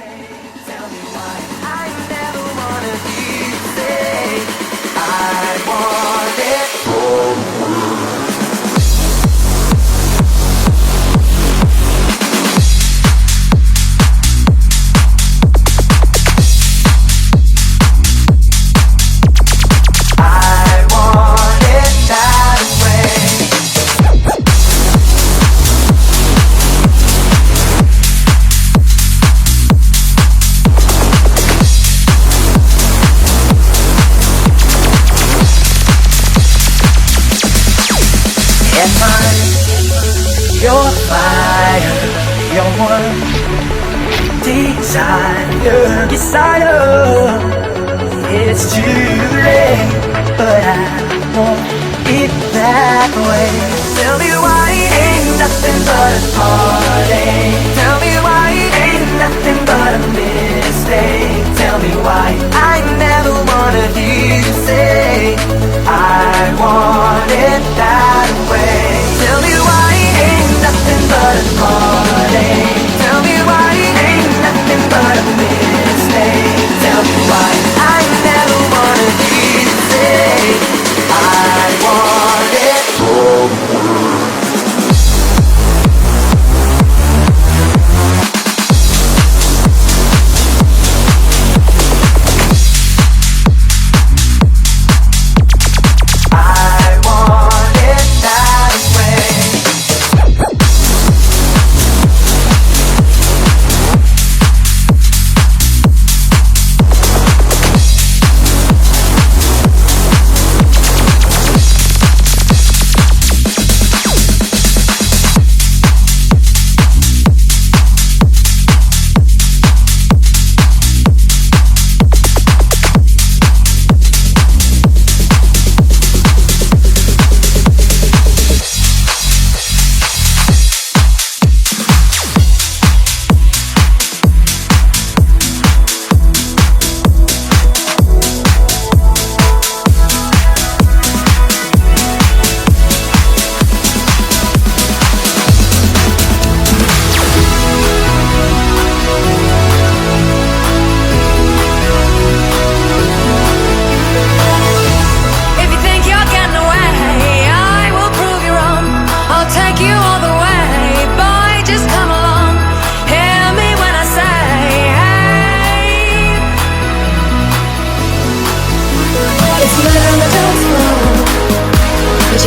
Tell me why I never wanted you to say I want it. Your fire, your one desire. Yes, I know it's too late, but I want it that way. Tell me why it ain't nothing but a heartache. Tell me why it ain't nothing but a mistake. Tell me why I never wanted you to say I want it that way. Tell me why it ain't nothing but a heartache. Tell me why it ain't nothing but a mistake. Tell me why I never wanted you to say I want it.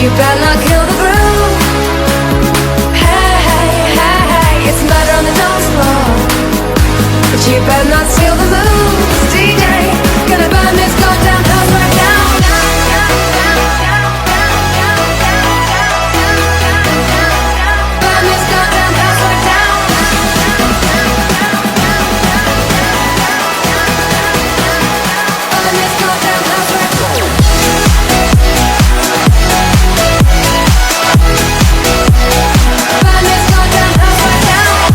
You better not kill the groove. Hey, hey, hey, hey, it's murder on the dance floor. But you better not steal the moves. DJ, gonna burn this goddamn house right now. Burn this goddamn house right now. Burn this goddamn house right now. Burn this goddamn house right now.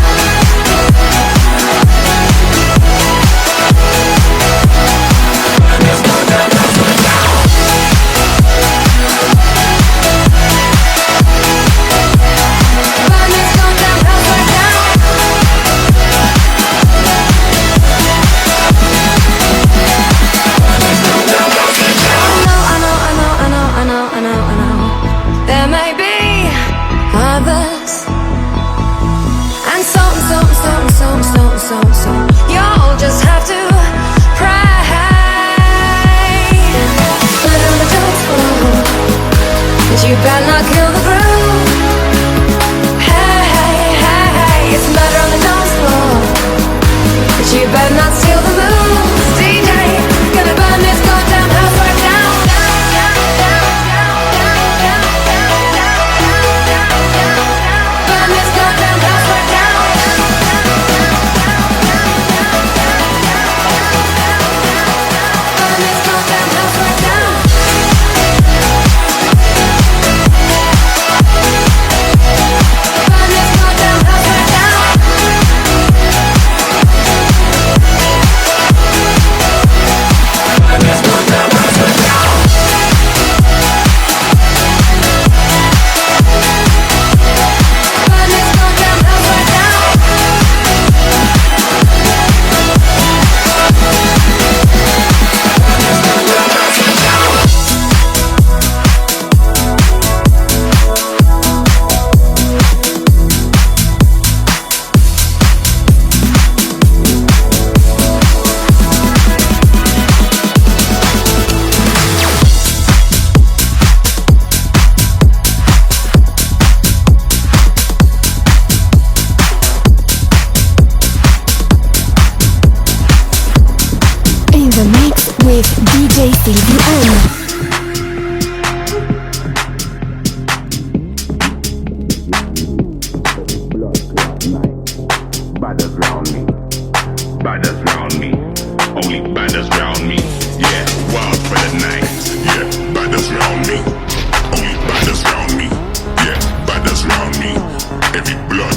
with DJ CVM. Badders round me, badders round me, only badders round me. Yeah, wild for the night. Yeah, badders round me, only badders round me. Yeah, badders round me. Every blood